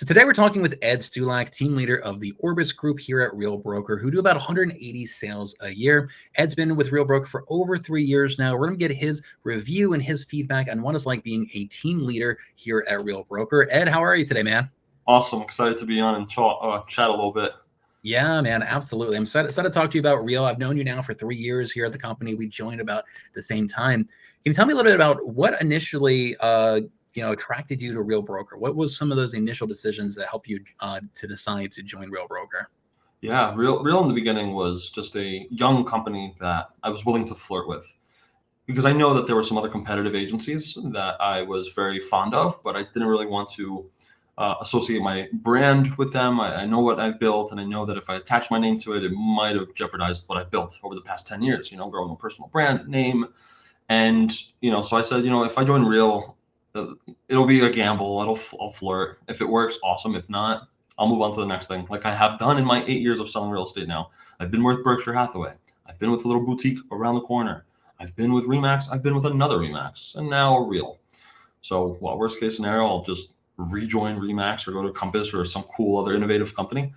So today we're talking with Ed Stulak, team leader of the Orbis Group here at Real Broker, who do about 180 sales a year. Ed's been with Real Broker for over 3 years now. We're going to get his review and his feedback on what it's like being a team leader here at Real Broker. Ed, how are you today, man? Awesome. Excited to be on and chat a little bit. Yeah, man, absolutely. I'm excited to talk to you about Real. I've known you now for 3 years here at the company. We joined about the same time. Can you tell me a little bit about what initially attracted you to Real Broker? What was some of those initial decisions that helped you to decide to join Real Broker? Yeah, Real in the beginning was just a young company that I was willing to flirt with, because I know that there were some other competitive agencies that I was very fond of, but I didn't really want to associate my brand with them. I know what I've built, and I know that if I attach my name to it, it might have jeopardized what I've built over the past 10 years, growing a personal brand name. And, so I said, if I join Real, it'll be a gamble. I'll flirt. If it works, awesome. If not, I'll move on to the next thing, like I have done in my 8 years of selling real estate now. I've been with Berkshire Hathaway. I've been with a little boutique around the corner. I've been with Remax. I've been with another Remax, and now Real. So, worst case scenario, I'll just rejoin Remax or go to Compass or some cool other innovative company.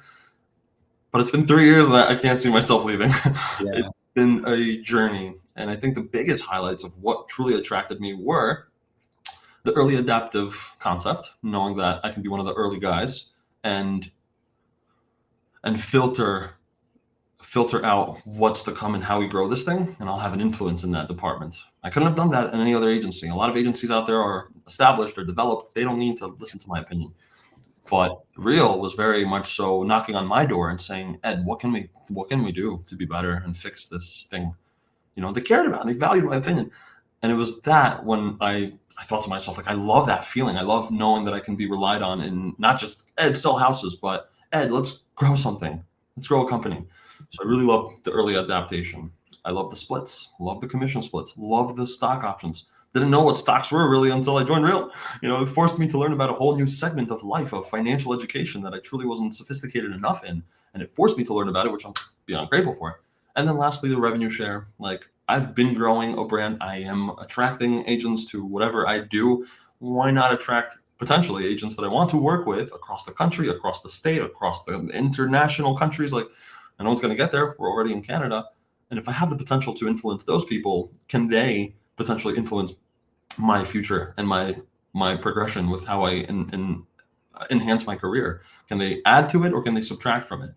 But it's been 3 years and I can't see myself leaving. Yeah. It's been a journey. And I think the biggest highlights of what truly attracted me were the early adaptive concept, knowing that I can be one of the early guys and filter out what's to come and how we grow this thing, and I'll have an influence in that department. I couldn't have done that in any other agency. A lot of agencies out there are established or developed. They don't need to listen to my opinion. But Real was very much so knocking on my door and saying, Ed, what can we do to be better and fix this thing? They cared about it. They valued my opinion. And it was that when I thought to myself, like, I love that feeling. I love knowing that I can be relied on and not just, Ed, sell houses, but Ed, let's grow something. Let's grow a company. So I really love the early adaptation. I love the splits, love the commission splits, love the stock options. Didn't know what stocks were really until I joined Real. It forced me to learn about a whole new segment of life, of financial education that I truly wasn't sophisticated enough in. And it forced me to learn about it, which I'm beyond grateful for. And then lastly, the revenue share. Like, I've been growing a brand. I am attracting agents to whatever I do. Why not attract potentially agents that I want to work with across the country, across the state, across the international countries? Like, I know it's going to get there. We're already in Canada. And if I have the potential to influence those people, can they potentially influence my future and my progression with how I enhance my career? Can they add to it or can they subtract from it?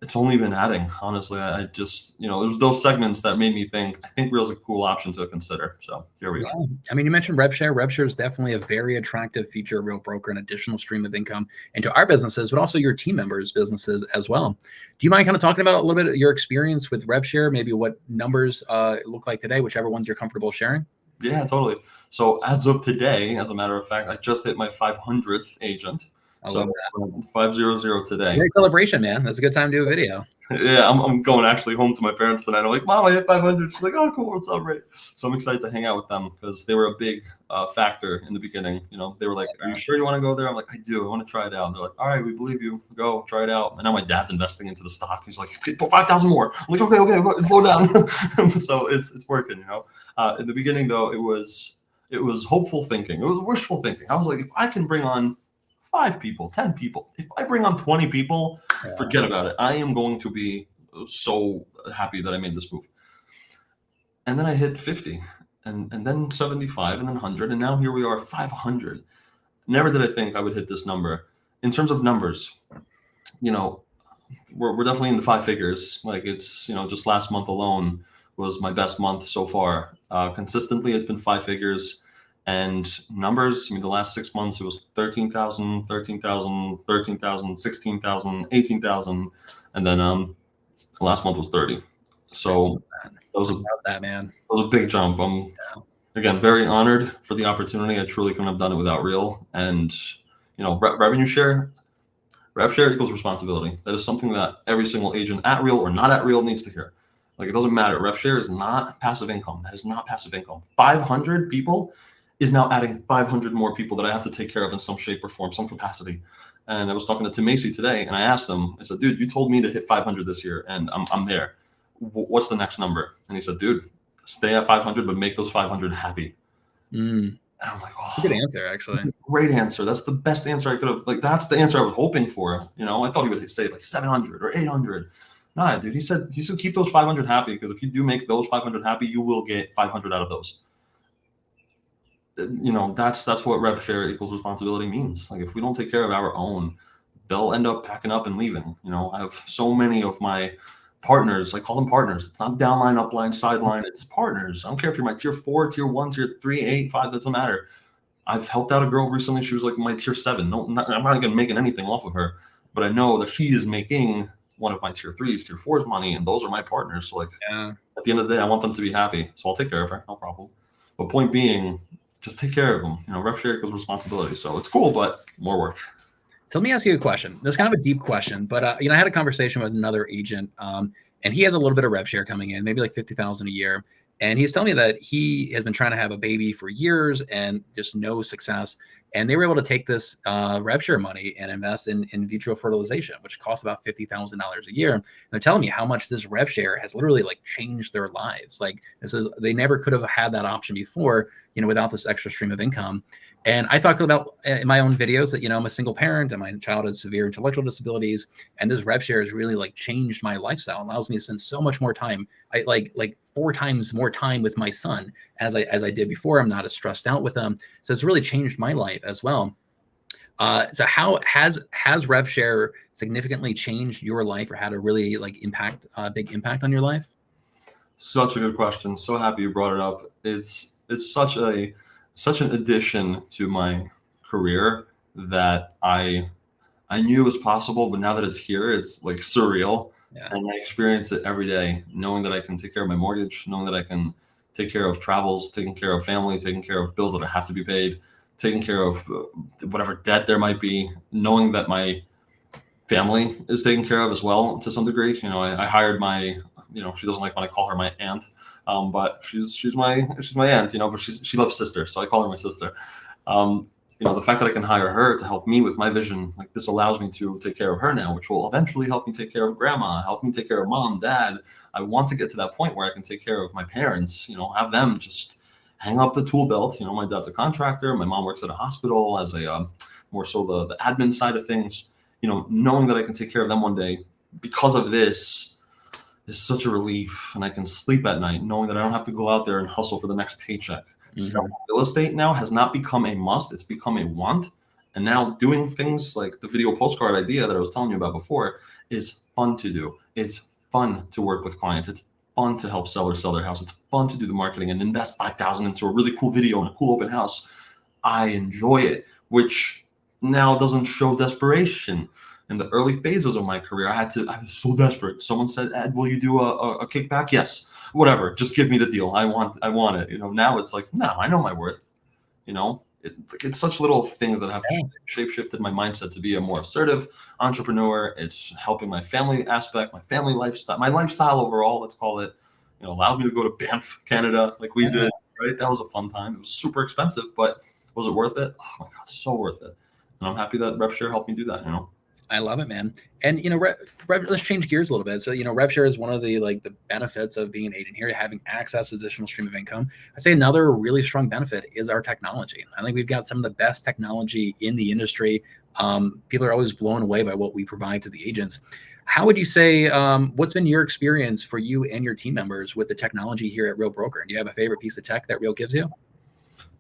It's only been adding, honestly. I just, it was those segments that made me think, I think Real's a cool option to consider. So here we are. I mean, you mentioned RevShare. RevShare is definitely a very attractive feature of Real Broker, an additional stream of income into our businesses, but also your team members' businesses as well. Do you mind kind of talking about a little bit of your experience with RevShare, maybe what numbers look like today, whichever ones you're comfortable sharing? Yeah, totally. So as of today, as a matter of fact, I just hit my 500th agent. I love that. 500 today. Great celebration, man. That's a good time to do a video. Yeah, I'm going actually home to my parents tonight. I'm like, Mom, I hit 500. She's like, oh, cool, we'll celebrate. So I'm excited to hang out with them because they were a big factor in the beginning. They were like, are you sure you want to go there? I'm like, I do. I want to try it out. And they're like, all right, we believe you. Go try it out. And now my dad's investing into the stock. He's like, put 5,000 more. I'm like, okay, slow down. So it's working. In the beginning though, it was hopeful thinking. It was wishful thinking. I was like, if I can bring on 5 people, 10 people. If I bring on 20 people, forget about it. I am going to be so happy that I made this move. And then I hit 50 and then 75 and then 100. And now here we are, 500. Never did I think I would hit this number. In terms of numbers, we're definitely in the 5 figures. Like, it's, just last month alone was my best month so far. Consistently, it's been 5 figures. And numbers, the last 6 months, it was 13,000, 13,000, 13,000, 16,000, 18,000. And then last month was 30. So that was a big jump. I'm, again, very honored for the opportunity. I truly couldn't have done it without Real. And, revenue share, rev share equals responsibility. That is something that every single agent at Real or not at Real needs to hear. Like, it doesn't matter. Rev share is not passive income. That is not passive income. 500 people is now adding 500 more people that I have to take care of in some shape or form, some capacity. And I was talking to Tim Macy today, and I asked him, I said, dude, you told me to hit 500 this year, and I'm there. What's the next number? And he said, dude, stay at 500, but make those 500 happy. And And I'm like, Good oh, answer, actually. great answer. That's the best answer I could have. Like, that's the answer I was hoping for. You know, I thought he would say like 700 or 800. Nah, dude. He said keep those 500 happy, because if you do make those 500 happy, you will get 500 out of those. You know, that's what rev share equals responsibility means. Like, if we don't take care of our own, they'll end up packing up and leaving. You know, I have so many of my partners, I call them partners. It's not downline, upline, sideline. It's partners. I don't care if you're my tier 4, tier 1, tier 3, 8, 5, doesn't matter. I've helped out a girl recently. She was like my tier 7. No, I'm not even making anything off of her, but I know that she is making one of my tier 3s, tier 4s money, and those are my partners. So, like, Yeah. at the end of the day, I want them to be happy. So I'll take care of her, no problem. But point being, just take care of them. You know, rev share equals responsibility. So it's cool, but more work. So let me ask you a question. This is kind of a deep question, but I had a conversation with another agent, and he has a little bit of rev share coming in, maybe like 50,000 a year. And he's telling me that he has been trying to have a baby for years and just no success. And they were able to take this rev share money and invest in vitro fertilization, which costs about $50,000 a year. And they're telling me how much this rev share has literally like changed their lives. Like, this is, they never could have had that option before, without this extra stream of income. And I talk about in my own videos that, I'm a single parent and my child has severe intellectual disabilities. And this rev share has really like changed my lifestyle, allows me to spend so much more time. I like 4 times more time with my son as I did before. I'm not as stressed out with him. So it's really changed my life as well. So how has rev share significantly changed your life, or had a really like big impact on your life? Such a good question. So happy you brought it up. It's such an addition to my career that I knew it was possible, but now that it's here, it's like surreal. Yeah. And I experience it every day, knowing that I can take care of my mortgage, knowing that I can take care of travels, taking care of family, taking care of bills that have to be paid, taking care of whatever debt there might be, knowing that my family is taken care of as well to some degree. I hired my, she doesn't like when I call her my aunt, but she's my aunt, but she loves sister, so I call her my sister. The fact that I can hire her to help me with my vision, like, this allows me to take care of her now, which will eventually help me take care of grandma, help me take care of mom, dad. I want to get to that point where I can take care of my parents, have them just hang up the tool belt. My dad's a contractor. My mom works at a hospital as a more so the admin side of things. Knowing that I can take care of them one day because of this is such a relief, and I can sleep at night knowing that I don't have to go out there and hustle for the next paycheck. So real estate now has not become a must, it's become a want. And now doing things like the video postcard idea that I was telling you about before is fun to do. It's fun to work with clients. It's fun to help sellers sell their house. It's fun to do the marketing and invest 5,000 into a really cool video and a cool open house. I enjoy it, which now doesn't show desperation. In the early phases of my career, I was so desperate. Someone said, Ed, will you do a kickback? Yes. Whatever, just give me the deal. I want it. Now it's like, no, I know my worth. It's such little things that have shape-shifted my mindset to be a more assertive entrepreneur. It's helping my family aspect, my family lifestyle, my lifestyle overall, let's call it. Allows me to go to Banff, Canada, like we did, right? That was a fun time. It was super expensive, but was it worth it? Oh my God, so worth it. And I'm happy that RevShare helped me do that, I love it, man. And let's change gears a little bit. So RevShare is one of the the benefits of being an agent here, having access to additional stream of income. I say another really strong benefit is our technology. I think we've got some of the best technology in the industry. People are always blown away by what we provide to the agents. How would you say, what's been your experience for you and your team members with the technology here at Real Broker? Do you have a favorite piece of tech that Real gives you?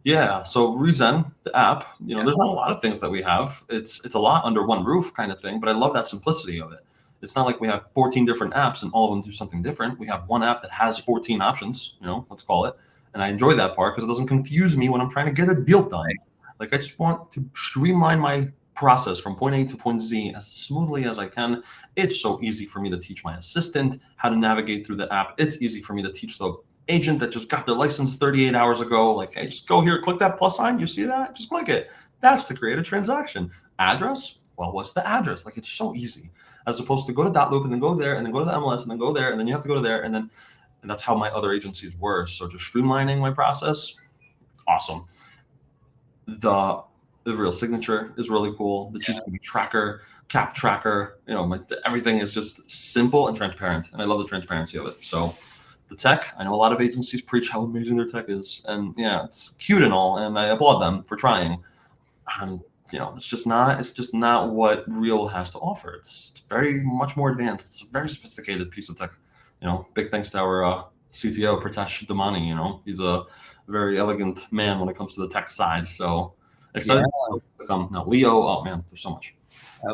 Yeah, so Rezen, the app, there's not a lot of things that we have. It's a lot under one roof kind of thing, but I love that simplicity of it. It's not like we have 14 different apps and all of them do something different. We have one app that has 14 options, let's call it. And I enjoy that part because it doesn't confuse me when I'm trying to get a deal done. Like, I just want to streamline my process from point A to point Z as smoothly as I can. It's so easy for me to teach my assistant how to navigate through the app. It's easy for me to teach the agent that just got their license 38 hours ago. Like, hey, just go here, click that plus sign. You see that? Just click it. That's to create a transaction. Address? Well, what's the address? Like, it's so easy. As opposed to go to Dotloop and then go there and then go to the MLS and then go there and then you have to go to there and that's how my other agencies were. So just streamlining my process, awesome. The Real Signature is really cool. The GCB tracker, cap tracker, everything is just simple and transparent. And I love the transparency of it. So the tech. I know a lot of agencies preach how amazing their tech is, and yeah, it's cute and all, and I applaud them for trying. It's just not what Real has to offer. It's very much more advanced. It's a very sophisticated piece of tech. Big thanks to our CTO Pritesh Damani. He's a very elegant man when it comes to the tech side. So excited to come. Now Leo, oh man, there's so much.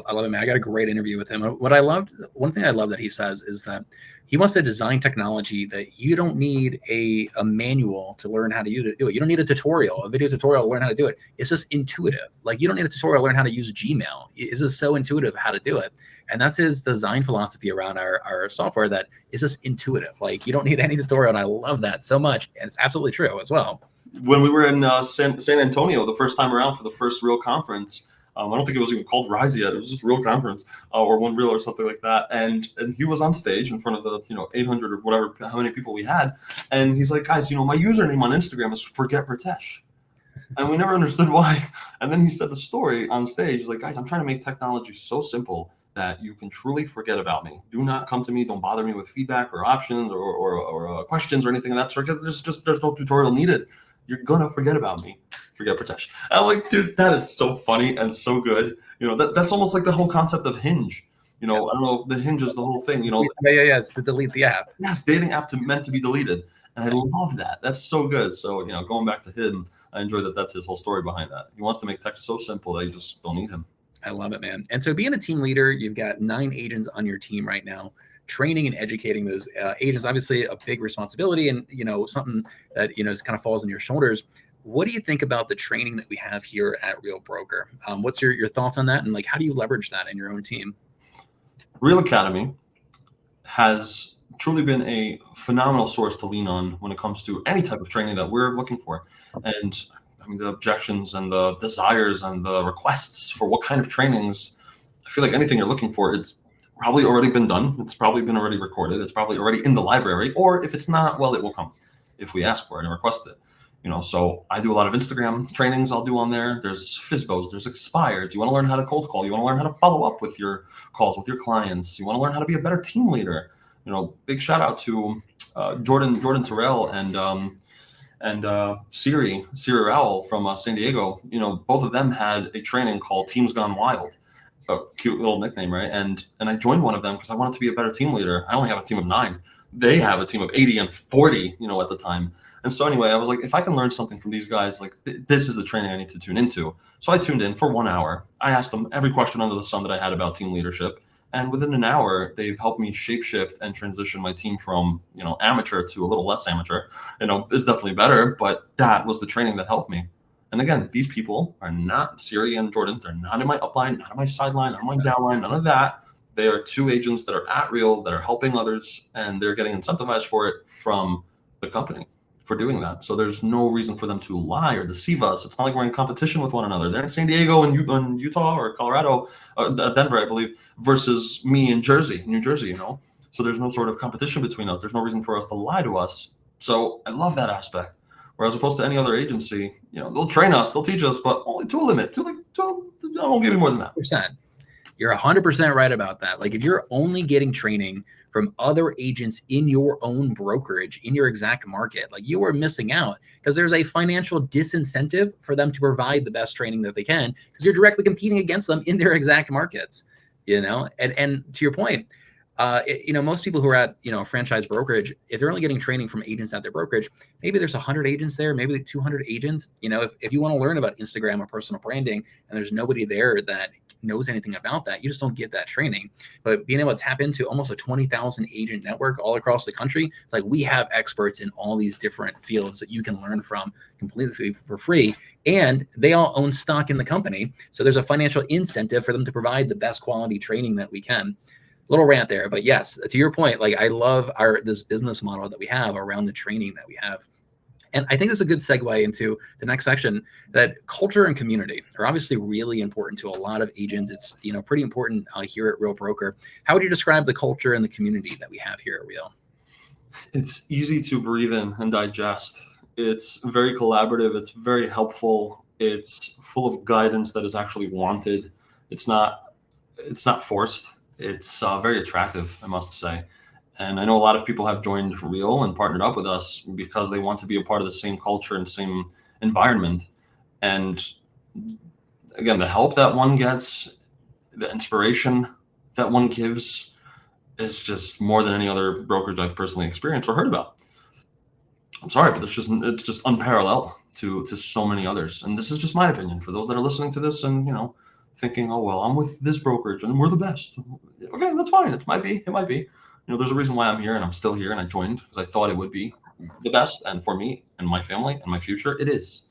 I love it, man. I got a great interview with him. One thing I love that he says is that he wants to design technology that you don't need a manual to learn how to do it. You don't need a tutorial, a video tutorial to learn how to do it. It's just intuitive. Like you don't need a tutorial to learn how to use Gmail. It's just so intuitive how to do it. And that's his design philosophy around our software, that it's just intuitive. Like you don't need any tutorial. And I love that so much. And it's absolutely true as well. When we were in San Antonio the first time around for the first Real conference, I don't think it was even called Rise yet. It was just Real conference or One Real or something like that. And he was on stage in front of the 800 or whatever, how many people we had. And he's like, guys, my username on Instagram is Forget Pritesh. And we never understood why. And then he said the story on stage. He's like, guys, I'm trying to make technology so simple that you can truly forget about me. Do not come to me. Don't bother me with feedback or options or questions or anything of that sort. There's no tutorial needed. You're gonna forget about me. Forget Pritesh. I'm like, dude, that is so funny and so good. That's almost like the whole concept of Hinge. I don't know, the Hinge is the whole thing. Yeah. It's to delete the app. Yes, dating app meant to be deleted, and I love that. That's so good. So going back to him, I enjoy that. That's his whole story behind that. He wants to make tech so simple that you just don't need him. I love it, man. And so, being a team leader, you've got 9 agents on your team right now. Training and educating those agents, obviously a big responsibility, and something that kind of falls on your shoulders. What do you think about the training that we have here at Real Broker? What's your thoughts on that, and how do you leverage that in your own team? Real Academy has truly been a phenomenal source to lean on when it comes to any type of training that we're looking for. And I mean, the objections and the desires and the requests for what kind of trainings, I feel like anything you're looking for, it's probably already been done. It's probably been already recorded. It's probably already in the library, or if it's not, well, it will come if we ask for it and request it. So I do a lot of Instagram trainings I'll do on there. There's FISBOs, there's expired. You want to learn how to cold call. You want to learn how to follow up with your calls with your clients. You want to learn how to be a better team leader. Big shout out to Jordan Terrell and Siri Rowell from San Diego. Both of them had a training called Teams Gone Wild. A cute little nickname, right? And I joined one of them because I wanted to be a better team leader. I only have a team of 9. They have a team of 80 and 40, at the time. And so anyway, I was like, if I can learn something from these guys, this is the training I need to tune into. So I tuned in for 1 hour. I asked them every question under the sun that I had about team leadership. And within an hour, they've helped me shapeshift and transition my team from, amateur to a little less amateur. It's definitely better, but that was the training that helped me. And again, these people are not Siri and Jordan. They're not in my upline, not in my sideline, not in my downline, none of that. They are 2 agents that are at Real, that are helping others, and they're getting incentivized for it from the company for doing that. So there's no reason for them to lie or deceive us. It's not like we're in competition with one another. They're in San Diego and Utah or Colorado, Denver, I believe, versus me in New Jersey, So there's no sort of competition between us. There's no reason for us to lie to us. So I love that aspect. Whereas opposed to any other agency, they'll train us, they'll teach us, but only to a limit. I won't give you more than that. You're 100% right about that. If you're only getting training from other agents in your own brokerage, in your exact market, you are missing out, because there's a financial disincentive for them to provide the best training that they can, because you're directly competing against them in their exact markets, and to your point, most people who are at, a franchise brokerage, if they're only getting training from agents at their brokerage, maybe there's 100 agents there, maybe 200 agents. If you want to learn about Instagram or personal branding and there's nobody there that knows anything about that, you just don't get that training. But being able to tap into almost a 20,000 agent network all across the country, we have experts in all these different fields that you can learn from completely for free, and they all own stock in the company. So there's a financial incentive for them to provide the best quality training that we can. Little rant there, but yes, to your point, I love this business model that we have around the training that we have. And I think this is a good segue into the next section, that culture and community are obviously really important to a lot of agents. It's, pretty important here at Real Broker. How would you describe the culture and the community that we have here at Real? It's easy to breathe in and digest. It's very collaborative. It's very helpful. It's full of guidance that is actually wanted. It's not forced. It's very attractive, I must say. And I know a lot of people have joined Real and partnered up with us because they want to be a part of the same culture and same environment. And again, the help that one gets, the inspiration that one gives is just more than any other brokerage I've personally experienced or heard about. I'm sorry, but it's just unparalleled to so many others. And this is just my opinion. For those that are listening to this and thinking, oh well, I'm with this brokerage and we're the best. Okay, that's fine. It might be. There's a reason why I'm here and I'm still here and I joined because I thought it would be the best. And for me and my family and my future, it is.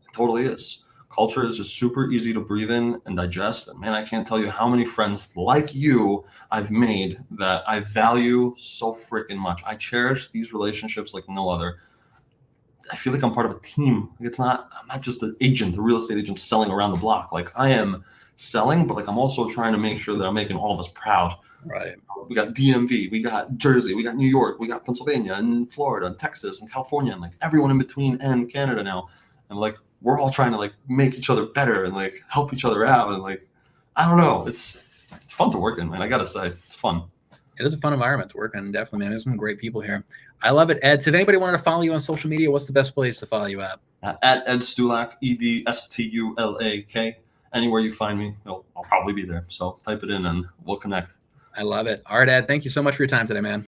It totally is. Culture is just super easy to breathe in and digest. And man, I can't tell you how many friends like you I've made that I value so freaking much. I cherish these relationships like no other. I feel like I'm part of a team. Like I'm not just an agent, a real estate agent selling around the block. Like I am selling, but like I'm also trying to make sure that I'm making all of us proud. Right. We got DMV, we got Jersey, we got New York, we got Pennsylvania and Florida and Texas and California and like everyone in between and Canada now. And like we're all trying to like make each other better and like help each other out. And like, I don't know. It's fun to work in, man. I gotta say, it's fun. It is a fun environment to work in, definitely, man. There's some great people here. I love it, Ed. So if anybody wanted to follow you on social media, what's the best place to follow you at? At Ed Stulak, EDSTULAK. Anywhere you find me, I'll probably be there. So type it in and we'll connect. I love it. All right, Ed. Thank you so much for your time today, man.